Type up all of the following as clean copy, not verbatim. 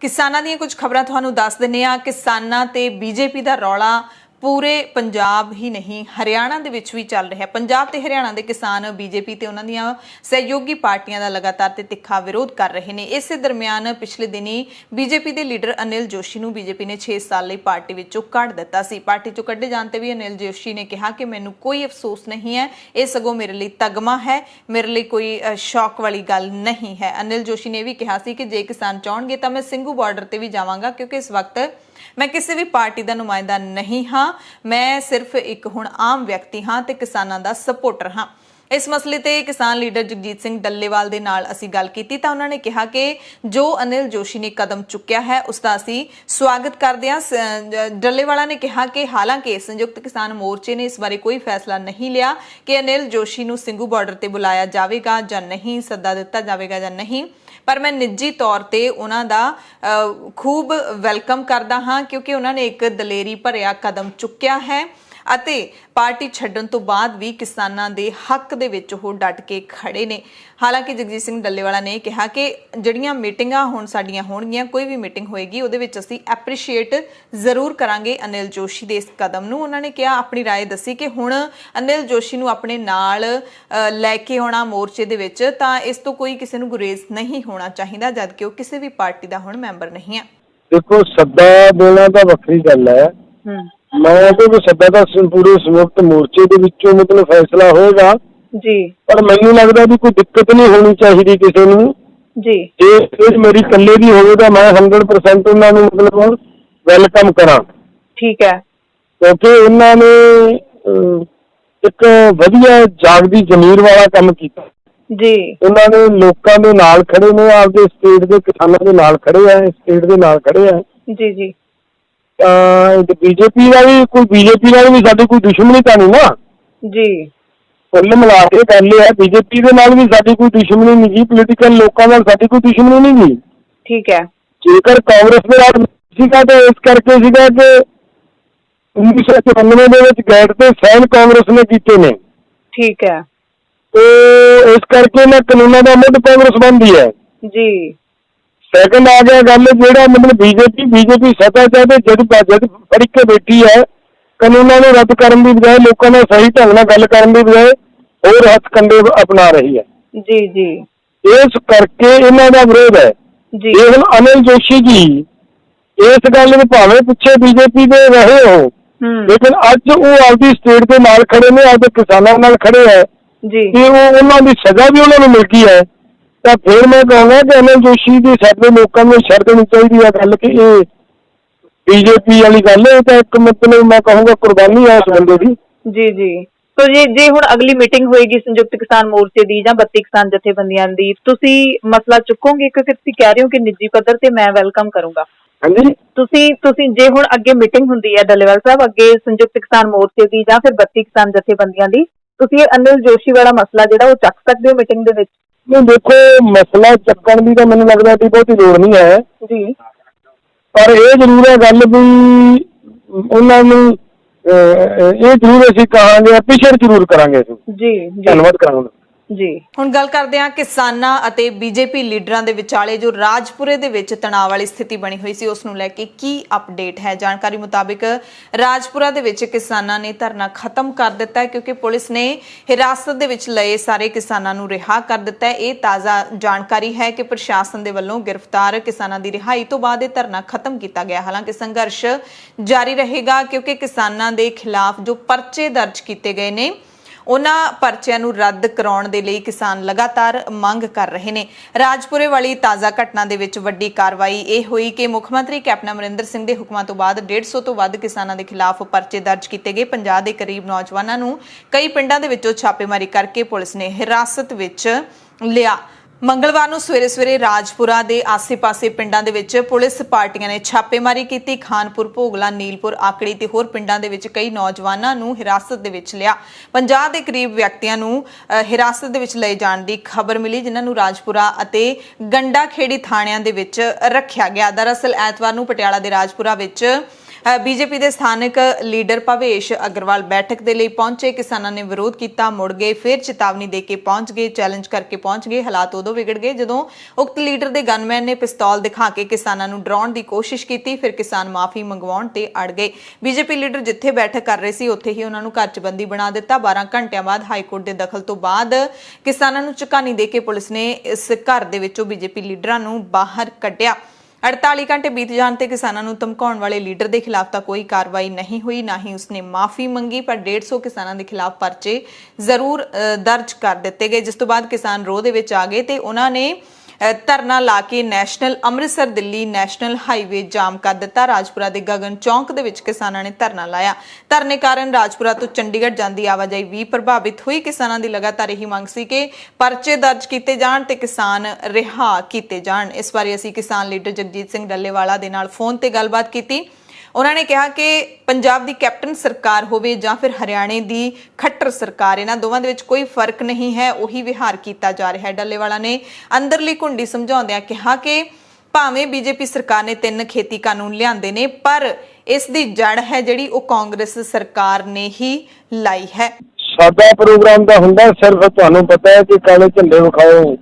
किसानां ਦੀਆਂ कुछ खबरां ਤੁਹਾਨੂੰ ਦੱਸ ਦਿੰਨੇ ਆ। किसानां ਤੇ बीजेपी ਦਾ ਰੌਲਾ पूरे पंजाब ही नहीं हरियाणा ਦੇ ਵਿੱਚ ਵੀ ਚੱਲ ਰਿਹਾ। पंजाब ਤੇ हरियाणा ਦੇ किसान बीजेपी ਤੇ ਉਹਨਾਂ ਦੀਆਂ ਸਹਿਯੋਗੀ ਪਾਰਟੀਆਂ ਦਾ ਲਗਾਤਾਰ ਤੇ ਤਿੱਖਾ ਵਿਰੋਧ ਕਰ ਰਹੇ ਨੇ। ਇਸੇ ਦਰਮਿਆਨ ਪਿਛਲੇ ਦਿਨੀ बीजेपी ਦੇ ਲੀਡਰ ਅਨਿਲ ਜੋਸ਼ੀ ਨੂੰ बीजेपी ਨੇ 6 ਸਾਲ ਲਈ ਪਾਰਟੀ ਵਿੱਚੋਂ ਕੱਢ ਦਿੱਤਾ ਸੀ। ਪਾਰਟੀ ਚੋਂ ਕੱਢੇ ਜਾਣ ਤੇ ਵੀ ਅਨਿਲ ਜੋਸ਼ੀ ਨੇ ਕਿਹਾ ਕਿ ਮੈਨੂੰ ਕੋਈ ਅਫਸੋਸ ਨਹੀਂ ਹੈ, ਇਹ ਸਗੋਂ ਮੇਰੇ ਲਈ ਤਗਮਾ ਹੈ, ਮੇਰੇ ਲਈ ਕੋਈ ਸ਼ੌਕ ਵਾਲੀ ਗੱਲ ਨਹੀਂ ਹੈ। ਅਨਿਲ ਜੋਸ਼ੀ ਨੇ ਵੀ ਕਿਹਾ ਸੀ ਕਿ ਜੇ ਕਿਸਾਨ ਚਾਹਣਗੇ ਤਾਂ ਮੈਂ ਸਿੰਘੂ ਬਾਰਡਰ ਤੇ ਵੀ ਜਾਵਾਂਗਾ, ਕਿਉਂਕਿ ਇਸ ਵਕਤ मैं किसी भी पार्टी का नुमाइंदा नहीं हाँ, मैं सिर्फ एक हुण आम व्यक्ति हाँ ते किसानां दा सपोर्टर हाँ। इस मसले ते किसान लीडर जगजीत सिंह डल्लेवाल दे नाल असीं गल कीती तां उन्होंने कहा कि जो अनिल जोशी ने कदम चुक्या है उसका असीं स्वागत करदे हां। डल्लेवाला ने कहा कि हालांकि संयुक्त किसान मोर्चे ने इस बारे कोई फैसला नहीं लिया कि अनिल जोशी नूं ਸਿੰਘੂ बार्डर ते बुलाया जाएगा जां नहीं, सद्दा दिता जाएगा जां नहीं, पर मैं निजी तौर पर उन्हों का खूब वैलकम करता हाँ, क्योंकि उन्होंने एक दलेरी भरिया कदम चुक्या है ਅਤੇ पार्टी छड्डण तो बाद भी किसानां दे हक दे विच ओह डट के खड़े ने। हालांकि जगजीत सिंह डल्लेवाला ने कहा कि जिहड़ियां मीटिंगां हुण साडीआं होणगीआं, कोई भी मीटिंग होएगी उहदे विच असीं एप्रीशिएट जरूर करांगे अनिल जोशी दे इस कदम नूं। उन्होंने कहा अपनी राय दसी कि हुण अनिल जोशी नूं अपने नाल लैके आउणा मोर्चे दे विच तां इस तों कोई किसी नूं गुरेज नहीं होना चाहिदा, जबकि ओह किसी भी पार्टी दा हुण मैंबर नहीं है। देखो सद्दा देना तां वखरी गल है, मैं तो सद्दा दा पूरे संयुक्त मोर्चे दे विचों मतलब फैसला होएगा जी, पर मैनूं लगदा भी कोई दिक्कत नहीं होनी चाहिए किसी नूं जी। जे मेरी कल्ले दी होवे तां मैं 100% उन्हां नूं मतलब वेलकम करां, ठीक है, क्योंकि उन्हां ने एक वधिया जागदी जमीर वाला काम कीता जी। उन्हां ने लोकां दे नाल खड़े ने, आपदे स्टेट दे किसानां दे नाल खड़े आ, स्टेट दे नाल खड़े आ जी जी। बीजेपी का भी साडी कोई दुश्मनी तो नहीं ना जी, कुल मिला के गल है बीजेपी के नाल भी साडी कोई दुश्मनी नहीं जी, पोलीटिकल लोकां नाल साडी कोई दुश्मनी नहीं जी, ठीक है। जेकर कांग्रेस दे नाल सीगा तो इस करके सीगा कि 1994 दे विच गैट ते साइन कांग्रेस ने कीते ने, ठीक है, तो इस करके ना कानूनां दा मुੱਢ कांग्रेस बनदी है जी। सैकंड आ गया गल जो मतलब बीजेपी सत्ता चाहते जद फड़ के बैठी है, कानूनों को रद्द करने की बजाय लोगों ने सही ढंग से गल करने की बजाय होर हथ कंडे अपना रही है जी जी। इस करके इन्हों का विरोध है जी। ये हम अनिल जोशी जी इस गल में भावें पिछे बीजेपी दे रहे हो, लेकिन अज वो आपकी स्टेट के नाल खड़े ने, आपके किसानों नाल खड़े है जी, उन्होंने सजा भी उन्होंने मिल गई है। तो फिर मैं कहूँगा कि अनिल जोशी की सारे लोगों को छड़ देनी चाहिए है गल कि ये बीजेपी वाली गल है, तो एक मतलब मैं कहूँगा कुर्बानी है उस बंदे की जी जी। तो जे हुण अगली मीटिंग होएगी संयुक्त किसान मोर्चे दी जां 32 किसान जथेबंदियां दी, तुसी मसला चुकोगे? क्योंकि तुसी कह रहे हो कि निजी पद्धर ते मैं वेलकम करूंगा। हाँ जी, तुसी जे हुण अगे मीटिंग हुंदी है डल्लेवाल साहब अगे संयुक्त किसान मोर्चे दी जां फिर 32 किसान जथेबंदियां दी, तुसी अनिल जोशी वाला मसला जिहड़ा वो चक सकदे हो मीटिंग दे विच? नहीं देखो मसला चक्कण की तो मैंने लगता कि बहुत ही लोड़ नहीं है जी, पर यह जरूर है गल भी उन्होंने ये जरूर असीं कहांगे एप्रीशिएट जरूर करांगे जी, धन्यवाद करांगे जी। हुण गल करदे हां किसानां अते बीजेपी लीडरां दे विचाले जो राजपुरे दे विच तणाव वाली स्थिति बनी हुई सी उस नूं लैके की अपडेट है। जानकारी मुताबिक राजपुरा दे विच किसानां ने धरना खत्म कर दिता है, क्योंकि पुलिस ने हिरासत दे विच लए सारे किसानां नूं रिहा कर दिता है। ये ताज़ा जानकारी है कि प्रशासन दे वल्लों गिरफ्तार किसानां दी रिहाई तो बाद धरना खत्म किया गया। हालांकि संघर्ष जारी रहेगा, क्योंकि किसानां दे खिलाफ जो परचे दर्ज किए गए ने उन्हां परचिਆਂ ਨੂੰ ਰੱਦ ਕਰਾਉਣ ਦੇ ਲਈ किसान लगातार ਮੰਗ कर रहे हैं। राजपुरे वाली ताज़ा घटना ਦੇ ਵਿੱਚ ਵੱਡੀ ਕਾਰਵਾਈ ਇਹ ਹੋਈ कि मुख मंत्री कैप्टन अमरिंदर सिंह ਦੇ ਹੁਕਮਾਂ ਤੋਂ ਬਾਅਦ 150 ਤੋਂ ਵੱਧ ਕਿਸਾਨਾਂ ਦੇ ਖਿਲਾਫ ਪਰਚੇ ਦਰਜ ਕੀਤੇ ਗਏ। 50 ਦੇ ਕਰੀਬ ਨੌਜਵਾਨਾਂ ਨੂੰ ਕਈ ਪਿੰਡਾਂ ਦੇ ਵਿੱਚੋਂ ਛਾਪੇਮਾਰੀ ਕਰਕੇ ਪੁਲਿਸ ਨੇ ਹਿਰਾਸਤ ਵਿੱਚ ਲਿਆ। मंगलवार ਨੂੰ ਸਵੇਰੇ ਸਵੇਰੇ ਰਾਜਪੁਰਾ ਦੇ ਆਸੇ-ਪਾਸੇ ਪਿੰਡਾਂ ਦੇ ਵਿੱਚ ਪੁਲਿਸ ਪਾਰਟੀਆਂ ਨੇ ਛਾਪੇਮਾਰੀ ਕੀਤੀ। ਖਾਨਪੁਰ, ਭੋਗਲਾ, ਨੀਲਪੁਰ, ਆਕੜੀ ਤੇ ਹੋਰ ਪਿੰਡਾਂ ਦੇ ਵਿੱਚ ਕਈ ਨੌਜਵਾਨਾਂ ਨੂੰ ਹਿਰਾਸਤ ਦੇ ਵਿੱਚ ਲਿਆ। 50 ਦੇ ਕਰੀਬ ਵਿਅਕਤੀਆਂ ਨੂੰ ਹਿਰਾਸਤ ਦੇ ਵਿੱਚ ਲਏ ਜਾਣ ਦੀ ਖਬਰ ਮਿਲੀ, ਜਿਨ੍ਹਾਂ ਨੂੰ ਰਾਜਪੁਰਾ ਅਤੇ ਗੰਡਾ ਖੇੜੀ ਥਾਣਿਆਂ ਦੇ ਵਿੱਚ ਰੱਖਿਆ ਗਿਆ। ਦਰਅਸਲ ਐਤਵਾਰ ਨੂੰ ਪਟਿਆਲਾ ਦੇ ਰਾਜਪੁਰਾ ਵਿੱਚ ਬੀਜੇਪੀ ਦੇ ਸਥਾਨਕ ਲੀਡਰ ਭਵੇਸ਼ ਅਗਰਵਾਲ ਬੈਠਕ ਦੇ ਲਈ ਪਹੁੰਚੇ। ਕਿਸਾਨਾਂ ਨੇ ਵਿਰੋਧ ਕੀਤਾ, ਮੁੜ ਗਏ, ਫਿਰ ਚੇਤਾਵਨੀ ਦੇ ਕੇ ਪਹੁੰਚ ਗਏ, ਚੈਲੰਜ ਕਰਕੇ ਪਹੁੰਚ ਗਏ। ਹਾਲਾਤ ਉਦੋਂ ਵਿਗੜ ਗਏ ਜਦੋਂ ਉਕਤ ਲੀਡਰ ਦੇ ਗਨਮੈਨ ਨੇ ਪਿਸਤੌਲ ਦਿਖਾ ਕੇ ਕਿਸਾਨਾਂ ਨੂੰ ਡਰਾਉਣ ਦੀ ਕੋਸ਼ਿਸ਼ ਕੀਤੀ। ਫਿਰ ਕਿਸਾਨ ਮਾਫੀ ਮੰਗਵਾਉਣ ਤੇ ਅੜ ਗਏ। ਬੀਜੇਪੀ ਲੀਡਰ ਜਿੱਥੇ ਬੈਠਕ ਕਰ ਰਹੇ ਸੀ ਉੱਥੇ ਹੀ ਉਹਨਾਂ ਨੂੰ ਘਰ 'ਚ ਬੰਦੀ ਬਣਾ ਦਿੱਤਾ। 12 ਘੰਟਿਆਂ ਬਾਅਦ ਹਾਈਕੋਰਟ ਦੇ ਦਖਲ ਤੋਂ ਬਾਅਦ ਕਿਸਾਨਾਂ ਨੂੰ ਝਕਾਨੀ ਦੇ ਕੇ ਪੁਲਿਸ ਨੇ ਇਸ ਘਰ ਦੇ ਵਿੱਚੋਂ ਬੀਜੇਪੀ ਲੀਡਰਾਂ ਨੂੰ ਬਾਹਰ ਕੱਢਿਆ। 48 ਘੰਟੇ ਬੀਤ ਜਾਣ ਤੇ ਕਿਸਾਨਾਂ ਨੂੰ ਧਮਕਾਉਣ ਵਾਲੇ ਲੀਡਰ ਦੇ ਖਿਲਾਫ ਤਾਂ ਕੋਈ ਕਾਰਵਾਈ ਨਹੀਂ ਹੋਈ, ਨਾ ਹੀ ਉਸਨੇ ਮਾਫੀ ਮੰਗੀ, ਪਰ 150 ਕਿਸਾਨਾਂ ਦੇ ਖਿਲਾਫ ਪਰਚੇ ਜ਼ਰੂਰ ਦਰਜ ਕਰ ਦਿੱਤੇ ਗਏ। ਜਿਸ ਤੋਂ ਬਾਅਦ ਕਿਸਾਨ ਰੋਹ ਦੇ ਵਿੱਚ ਆ ਗਏ ਤੇ ਉਹਨਾਂ ਨੇ ਧਰਨਾ ਲਾ ਕੇ national Amritsar Delhi national highway ਜਾਮ ਕਰ ਦਿੱਤਾ। ਰਾਜਪੁਰਾ ਦੇ ਗਗਨ ਚੌਂਕ ਦੇ ਵਿੱਚ ਕਿਸਾਨਾਂ ਨੇ ਧਰਨਾ ਲਾਇਆ। ਧਰਨੇ ਕਾਰਨ ਰਾਜਪੁਰਾ ਤੋਂ ਚੰਡੀਗੜ੍ਹ ਜਾਂਦੀ ਆਵਾਜਾਈ ਵੀ ਪ੍ਰਭਾਵਿਤ ਹੋਈ। ਕਿਸਾਨਾਂ ਦੀ ਲਗਾਤਾਰ ਇਹੀ ਮੰਗ ਸੀ ਕਿ ਪਰਚੇ ਦਰਜ ਕੀਤੇ ਜਾਣ ਤੇ ਕਿਸਾਨ ਰਿਹਾ ਕੀਤੇ ਜਾਣ। ਇਸ ਬਾਰੇ ਅਸੀਂ ਕਿਸਾਨ ਲੀਡਰ ਜਗਜੀਤ ਸਿੰਘ ਡੱਲੇਵਾਲਾ ਦੇ ਨਾਲ ਫੋਨ ਤੇ ਗੱਲਬਾਤ ਕੀਤੀ। ਉਹਨਾਂ ਨੇ ਕਿਹਾ ਕਿ ਪੰਜਾਬ ਦੀ ਕੈਪਟਨ ਸਰਕਾਰ ਹੋਵੇ ਜਾਂ ਫਿਰ ਹਰਿਆਣੇ ਦੀ ਖੱਟਰ ਸਰਕਾਰ, ਇਹਨਾਂ ਦੋਵਾਂ ਦੇ ਵਿੱਚ ਕੋਈ ਫਰਕ ਨਹੀਂ ਹੈ, ਉਹੀ ਵਿਹਾਰ ਕੀਤਾ ਜਾ ਰਿਹਾ ਹੈ। ਡੱਲੇਵਾਲਾ ਨੇ ਅੰਦਰਲੀ ਘੁੰਡੀ ਸਮਝਾਉਂਦਿਆਂ ਕਿਹਾ ਕਿ ਭਾਵੇਂ ਬੀਜੇਪੀ ਸਰਕਾਰ ਨੇ 3 ਖੇਤੀ ਕਾਨੂੰਨ ਲਿਆਂਦੇ ਨੇ, ਪਰ ਇਸ ਦੀ ਜੜ ਹੈ ਜਿਹੜੀ ਉਹ ਕਾਂਗਰਸ ਸਰਕਾਰ ਨੇ ਹੀ ਲਾਈ ਹੈ। ਸਾਡਾ ਪ੍ਰੋਗਰਾਮ ਤਾਂ ਹੁੰਦਾ ਸਿਰਫ ਤੁਹਾਨੂੰ ਪਤਾ ਹੈ ਕਿ ਕਾਲੇ ਝੰਡੇ ਵਿਖਾਓ,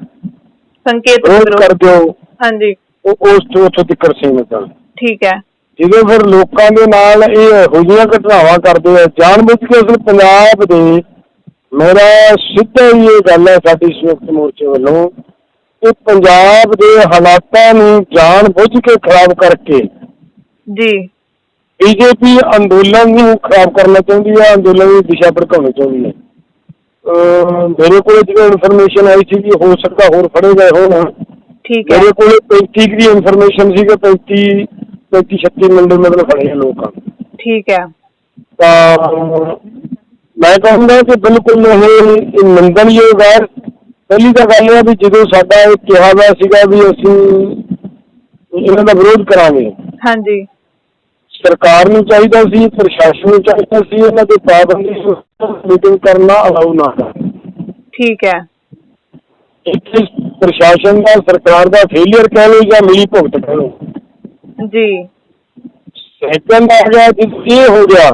ਸੰਕੇਤ ਕਰ ਦਿਓ, ਹਾਂਜੀ, ਉਸ ਤੋਂ ਉੱਥੋਂ ਤੱਕ ਸੀਮਿਤ ਆ। ਠੀਕ ਹੈ। ਜਦੋਂ ਫਿਰ ਲੋਕਾਂ ਦੇ ਨਾਲ ਇਹ ਇਹੋ ਜਿਹੀਆਂ ਘਟਨਾਵਾਂ ਕਰਦੇ ਆ ਜਾਣਬੁੱਝ ਕੇ, ਅਸਲ ਪੰਜਾਬ ਦੇ, ਮੇਰਾ ਸਿੱਧਾ ਹੀ ਇਹ ਗੱਲ ਹੈ ਸਾਡੀ ਸੰਯੁਕਤ ਮੋਰਚੇ ਵੱਲੋਂ ਕਿ ਪੰਜਾਬ ਦੇ ਹਾਲਾਤਾਂ ਨੂੰ ਜਾਣਬੁੱਝ ਕੇ ਖਰਾਬ ਕਰਕੇ ਜੀ ਬੀਜੇਪੀ ਅੰਦੋਲਨ ਨੂੰ ਖਰਾਬ ਕਰਨਾ ਚਾਹੁੰਦੀ ਹੈ, ਅੰਦੋਲਨ ਦੀ ਦਿਸ਼ਾ ਭੜਕਾਉਣੀ ਚਾਹੁੰਦੀ ਹੈ। ਮੇਰੇ ਕੋਲ ਜਿਹੜੀ ਇਨਫੋਰਮੇਸ਼ਨ ਆਈ ਸੀ ਕਿ ਹੋ ਸਕਦਾ ਹੋਰ ਫੜੇ ਗਏ ਹੋਣ। ਠੀਕ ਹੈ। ਮੇਰੇ ਕੋਲ 35 ਦੀ ਇਨਫੋਰਮੇਸ਼ਨ ਸੀ ਕਿ 35-36 ਮੁੰਡੇ ਮਤਲਬ ਫੜੇ ਆ ਲੋਕਾਂ। ਠੀਕ ਹੈ। ਤਾਂ ਮੈਂ ਕਹੂੰਗਾ ਕਿ ਬਿਲਕੁਲ ਇਹ ਨਿੰਦਣਯੋਗ ਹੈ। ਪਹਿਲੀ ਤਾਂ ਗੱਲ ਇਹ ਵੀ ਜਦੋਂ ਸਾਡਾ ਇਹ ਕਿਹਾ ਹੋਇਆ ਸੀਗਾ ਵੀ ਅਸੀਂ ਇਹਨਾਂ ਦਾ ਵਿਰੋਧ ਕਰਾਂਗੇ, ਹਾਂਜੀ, ਸਰਕਾਰ ਨੂੰ ਚਾਹੀਦਾ ਸੀ, ਪ੍ਰਸ਼ਾਸਨ ਨੂੰ ਚਾਹੀਦਾ ਸੀ ਇਹਨਾਂ ਦੇ ਪਾਬੰਦੀ ਮੀਟਿੰਗ ਕਰਨਾ ਅਲਾਉ ਨਾ ਕਰ। ਠੀਕ ਹੈ। ਇੱਥੇ ਪ੍ਰਸ਼ਾਸਨ ਦਾ, ਸਰਕਾਰ ਦਾ ਫੇਲੀਅਰ ਕਹਿ ਲਓ ਜਾਂ ਮਿਲੀ ਭੁਗਤ ਕਹਿ ਲਓ ਜੀ। ਸੈਕੰਡ ਆ ਗਿਆ ਜਦੋਂ ਇਹ ਹੋ ਗਿਆ,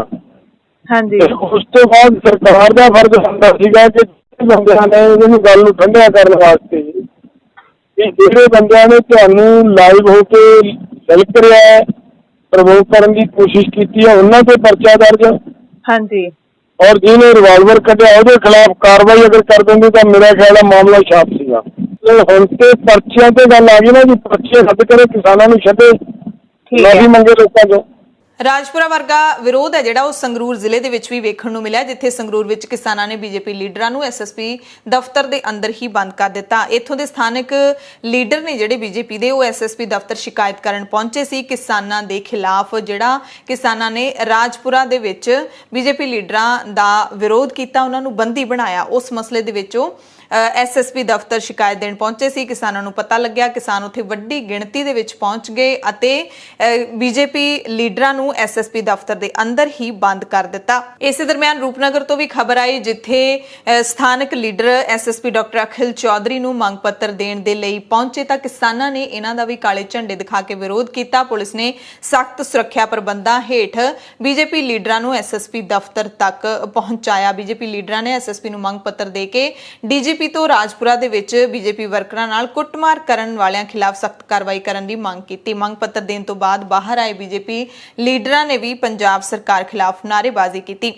ਹਾਂਜੀ, ਉਸ ਤੋਂ ਬਾਅਦ ਸਰਕਾਰ ਦਾ ਫਰਜ਼ ਹੁੰਦਾ ਸੀਗਾ ਕਿ ਬੰਦਿਆਂ ਨੇ ਇਹਨੂੰ ਗੱਲ ਨੂੰ ਠੰਡਿਆ ਕਰਨ ਵਾਸਤੇ ਜਿਹੜੇ ਬੰਦਿਆਂ ਨੇ ਤੁਹਾਨੂੰ ਲਾਈਵ ਹੋ ਕੇ ਸਿਲਕ ਰਿਹਾ, ਪ੍ਰਮੋਟ ਕਰਨ ਦੀ ਕੋਸ਼ਿਸ਼ ਕੀਤੀ ਹੈ, ਉਹਨਾਂ ਤੇ ਪਰਚਾ ਦਰਜ, ਹਾਂਜੀ, ਔਰ ਜਿਹਨੇ ਰਿਵਾਲਵਰ ਕੱਢਿਆ ਉਹਦੇ ਖਿਲਾਫ ਕਾਰਵਾਈ ਅਗਰ ਕਰ ਦਿੰਦੇ ਤਾਂ ਮੇਰਾ ਖਿਆਲ ਹੈ ਮਾਮਲਾ ਛਾਪ ਸੀਗਾ। ਹੁਣ ਤੇ ਪਰਚਿਆਂ ਤੇ ਗੱਲ ਆ ਗਈ ਨਾ ਜੀ, ਪਰਚੇ ਰੱਦ ਕਰੇ, ਕਿਸਾਨਾਂ ਨੂੰ ਛੱਡੇ, ਮਾਫੀ ਮੰਗੇ ਲੋਕਾਂ ਤੋਂ। ਰਾਜਪੁਰਾ ਵਰਗਾ ਵਿਰੋਧ ਹੈ ਜਿਹੜਾ ਉਹ ਸੰਗਰੂਰ ਜ਼ਿਲ੍ਹੇ ਦੇ ਵਿੱਚ ਵੀ ਵੇਖਣ ਨੂੰ ਮਿਲਿਆ, ਜਿੱਥੇ ਸੰਗਰੂਰ ਵਿੱਚ ਕਿਸਾਨਾਂ ਨੇ ਬੀਜੇਪੀ ਲੀਡਰਾਂ ਨੂੰ ਐਸਐਸਪੀ ਦਫ਼ਤਰ ਦੇ ਅੰਦਰ ਹੀ ਬੰਦ ਕਰ ਦਿੱਤਾ। ਇੱਥੋਂ ਦੇ ਸਥਾਨਕ ਲੀਡਰ ਨੇ ਜਿਹੜੇ ਬੀਜੇਪੀ ਦੇ, ਉਹ ਐਸਐਸਪੀ ਦਫ਼ਤਰ ਸ਼ਿਕਾਇਤ ਕਰਨ ਪਹੁੰਚੇ ਸੀ ਕਿਸਾਨਾਂ ਦੇ ਖਿਲਾਫ। ਜਿਹੜਾ ਕਿਸਾਨਾਂ ਨੇ ਰਾਜਪੁਰਾ ਦੇ ਵਿੱਚ ਬੀਜੇਪੀ ਲੀਡਰਾਂ ਦਾ ਵਿਰੋਧ ਕੀਤਾ, ਉਹਨਾਂ ਨੂੰ ਬੰਦੀ ਬਣਾਇਆ, ਉਸ ਮਸਲੇ ਦੇ ਵਿੱਚੋਂ ਐਸਐਸਪੀ ਦਫ਼ਤਰ ਸ਼ਿਕਾਇਤ ਦੇਣ ਪਹੁੰਚੇ ਸੀ। ਕਿਸਾਨਾਂ ਨੂੰ ਪਤਾ ਲੱਗਿਆ, ਕਿਸਾਨ ਉੱਥੇ ਵੱਡੀ ਗਿਣਤੀ ਦੇ ਵਿੱਚ ਪਹੁੰਚ ਗਏ ਅਤੇ ਬੀਜੇਪੀ ਲੀਡਰਾਂ ਨੂੰ ਐਸਐਸਪੀ ਦਫ਼ਤਰ ਦੇ ਅੰਦਰ ਹੀ ਬੰਦ ਕਰ ਦਿੱਤਾ। ਇਸੇ ਦਰਮਿਆਨ ਰੂਪਨਗਰ ਤੋਂ ਵੀ ਖਬਰ ਆਈ, ਜਿੱਥੇ ਸਥਾਨਕ ਲੀਡਰ ਐਸਐਸਪੀ ਡਾਕਟਰ ਅਖਿਲ ਚੌਧਰੀ ਨੂੰ ਮੰਗ ਪੱਤਰ ਦੇਣ ਦੇ ਲਈ ਪਹੁੰਚੇ ਤਾਂ ਕਿਸਾਨਾਂ ਨੇ ਇਹਨਾਂ ਦਾ ਵੀ ਕਾਲੇ ਝੰਡੇ ਦਿਖਾ ਕੇ ਵਿਰੋਧ ਕੀਤਾ। ਪੁਲਿਸ ਨੇ ਸਖਤ ਸੁਰੱਖਿਆ ਪ੍ਰਬੰਧਾਂ ਹੇਠ ਬੀਜੇਪੀ ਲੀਡਰਾਂ ਨੂੰ ਐਸਐਸਪੀ ਦਫ਼ਤਰ ਤੱਕ ਪਹੁੰਚਾਇਆ। ਬੀਜੇਪੀ ਲੀਡਰਾਂ ਨੇ ਐਸਐਸਪੀ ਨੂੰ ਮੰਗ ਪੱਤਰ ਦੇ ਕੇ ਡੀਜੀਪੀ ਤੋਂ ਰਾਜਪੁਰਾ ਦੇ ਵਿੱਚ ਬੀਜੇਪੀ ਵਰਕਰਾਂ ਨਾਲ ਕੁੱਟਮਾਰ ਕਰਨ ਵਾਲਿਆਂ ਖਿਲਾਫ ਸਖਤ ਕਾਰਵਾਈ ਕਰਨ ਦੀ ਮੰਗ ਕੀਤੀ। ਮੰਗ ਪੱਤਰ ਦੇਣ ਤੋਂ ਬਾਅਦ ਬਾਹਰ ਆਏ ਬੀਜੇਪੀ ਲੀਡਰਾਂ ਨੇ ਵੀ ਪੰਜਾਬ ਸਰਕਾਰ ਖਿਲਾਫ ਨਾਅਰੇਬਾਜ਼ੀ ਕੀਤੀ।